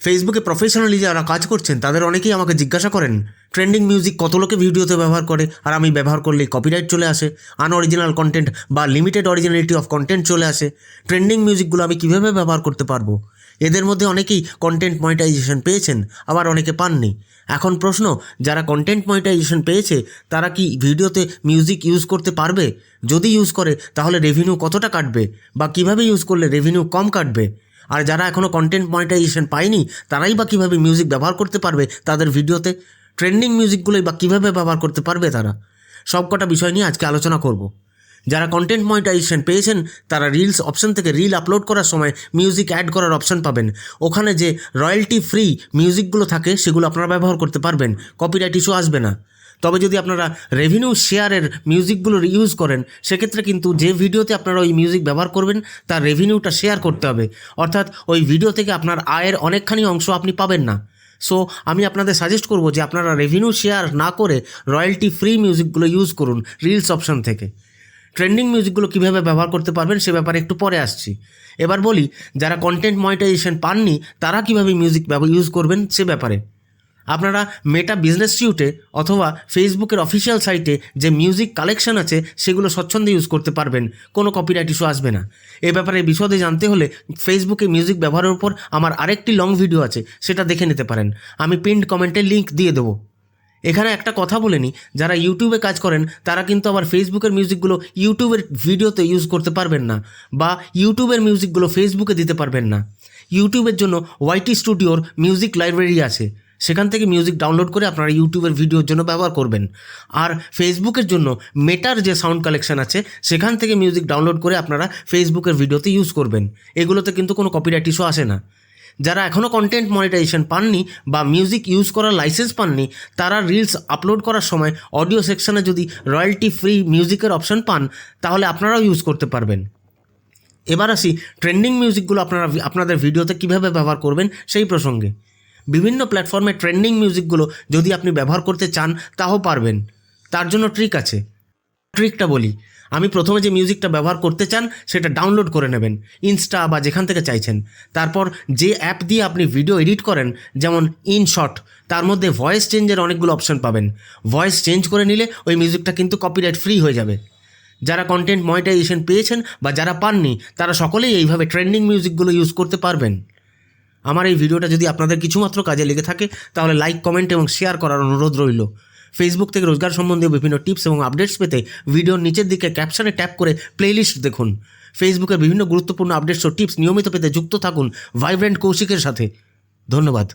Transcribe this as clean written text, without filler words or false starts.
ফেসবুকে প্রফেশনালি যারা কাজ করছেন তাদের অনেকেই আমাকে জিজ্ঞাসা করেন ট্রেন্ডিং মিউজিক কত লোকে ভিডিওতে ব্যবহার করে আর আমি ব্যবহার করলেই কপিরাইট চলে আসে, আনঅরিজিনাল কন্টেন্ট বা লিমিটেড অরিজিনালিটি অফ কন্টেন্ট চলে আসে। ট্রেন্ডিং মিউজিকগুলো আমি কীভাবে ব্যবহার করতে পারবো? এদের মধ্যে অনেকেই কন্টেন্ট মনিটাইজেশন পেয়েছেন, আবার অনেকে পাননি। এখন প্রশ্ন, যারা কন্টেন্ট মনিটাইজেশন পেয়েছে তারা কি ভিডিওতে মিউজিক ইউজ করতে পারবে? যদি ইউজ করে তাহলে রেভিনিউ কতটা কাটবে, বা কিভাবে ইউজ করলে রেভিনিউ কম কাটবে? আর যারা এখনও কন্টেন্ট মনিটাইজেশন পায়নি তারাই বা কীভাবে মিউজিক ব্যবহার করতে পারবে তাদের ভিডিওতে? ট্রেন্ডিং মিউজিকগুলোই বা কীভাবে ব্যবহার করতে পারবে তারা? সবকটা বিষয় নিয়ে আজকে আলোচনা করব। যারা কন্টেন্ট মনিটাইজেশন পেয়েছেন তারা রিলস অপশন থেকে রিল আপলোড করার সময় মিউজিক অ্যাড করার অপশন পাবেন। ওখানে যে রয়্যালটি ফ্রি মিউজিকগুলো থাকে সেগুলো আপনারা ব্যবহার করতে পারবেন, কপিরাইট ইস্যু আসবে না। তবে যদি আপনারা রেভিনিউ শেয়ারের মিউজিকগুলোর ইউজ করেন সেক্ষেত্রে কিন্তু যে ভিডিওতে আপনারা ওই মিউজিক ব্যবহার করবেন তার রেভিনিউটা শেয়ার করতে হবে, অর্থাৎ ওই ভিডিও থেকে আপনার আয়ের অনেকখানি অংশ আপনি পাবেন না। সো আমি আপনাদের সাজেস্ট করব যে আপনারা রেভিনিউ শেয়ার না করে রয়্যালটি ফ্রি মিউজিকগুলো ইউজ করুন রিলস অপশন থেকে। ট্রেন্ডিং মিউজিকগুলো কীভাবে ব্যবহার করতে পারবেন সে ব্যাপারে একটু পরে আসছি। এবার বলি, যারা কন্টেন্ট মনিটাইজেশন পাননি তারা কীভাবে মিউজিক ইউজ করবেন সে ব্যাপারে। আপনারা মেটা বিজনেস স্যুটে অথবা ফেসবুকের অফিসিয়াল সাইটে যে মিউজিক কালেকশন আছে সেগুলো স্বচ্ছন্দে ইউজ করতে পারবেন, কোনো কপিরাইট ইস্যু আসবে না। এ ব্যাপারে বিশদে জানতে হলে ফেসবুকে মিউজিক ব্যবহারের উপর আমার আরেকটি লং ভিডিও আছে, সেটা দেখে নিতে পারেন। আমি পিন্ড কমেন্টে লিঙ্ক দিয়ে দেবো। এখানে একটা কথা বলে নিই, যারা ইউটিউবে কাজ করেন তারা কিন্তু আবার ফেসবুকের মিউজিকগুলো ইউটিউবের ভিডিওতে ইউজ করতে পারবেন না, বা ইউটিউবের মিউজিকগুলো ফেসবুকে দিতে পারবেন না। ইউটিউবের জন্য ওয়াইটি স্টুডিওর মিউজিক লাইব্রেরি আছে, সেখান থেকে মিউজিক ডাউনলোড করে আপনারা ইউটিউবের ভিডিওর জন্য ব্যবহার করবেন। আর ফেসবুকের জন্য মেটার যে সাউন্ড কালেকশন আছে সেখান থেকে মিউজিক ডাউনলোড করে আপনারা ফেসবুকের ভিডিওতে ইউজ করবেন। এগুলোতে কিন্তু কোনো কপিরাইট ইস্যু আসে না। যারা এখনও কন্টেন্ট মনিটাইজেশন পাননি বা মিউজিক ইউজ করার লাইসেন্স পাননি তারা রিলস আপলোড করার সময় অডিও সেকশনে যদি রয়্যালটি ফ্রি মিউজিকের অপশন পান তাহলে আপনারাও ইউজ করতে পারবেন। এবার আসি ট্রেন্ডিং মিউজিকগুলো আপনারা আপনাদের ভিডিওতে কীভাবে ব্যবহার করবেন সেই প্রসঙ্গে। বিভিন্ন প্ল্যাটফর্মে ট্রেন্ডিং মিউজিকগুলো যদি আপনি ব্যবহার করতে চান তাও পারবেন, তার জন্য ট্রিক আছে। ট্রিকটা বলি, আমি প্রথমে যে মিউজিকটা ব্যবহার করতে চান সেটা ডাউনলোড করে নেবেন ইনস্টা বা যেখান থেকে চাইছেন। তারপর যে অ্যাপ দিয়ে আপনি ভিডিও এডিট করেন, যেমন ইনশট, তার মধ্যে ভয়েস চেঞ্জের অনেকগুলো অপশন পাবেন। ভয়েস চেঞ্জ করে নিলে ওই মিউজিকটা কিন্তু কপিরাইট ফ্রি হয়ে যাবে। যারা কন্টেন্ট মনিটাইজেশন পেয়েছেন বা যারা পাননি তারা সকলেই এইভাবে ট্রেন্ডিং মিউজিকগুলো ইউজ করতে পারবেন। আমার এই ভিডিওটা যদি আপনাদের কিছুমাত্র কাজে লেগে থাকে তাহলে লাইক, কমেন্ট এবং শেয়ার করার অনুরোধ রইল। ফেসবুক থেকে রোজগার সম্বন্ধীয় বিভিন্ন টিপস এবং আপডেটস পেতে ভিডিওর নিচের দিকে ক্যাপশনে ট্যাপ করে প্লেলিস্ট দেখুন। ফেসবুকের বিভিন্ন গুরুত্বপূর্ণ আপডেটস ও টিপস নিয়মিত পেতে যুক্ত থাকুন ভাইব্রেন্ট কৌশিকের সাথে। ধন্যবাদ।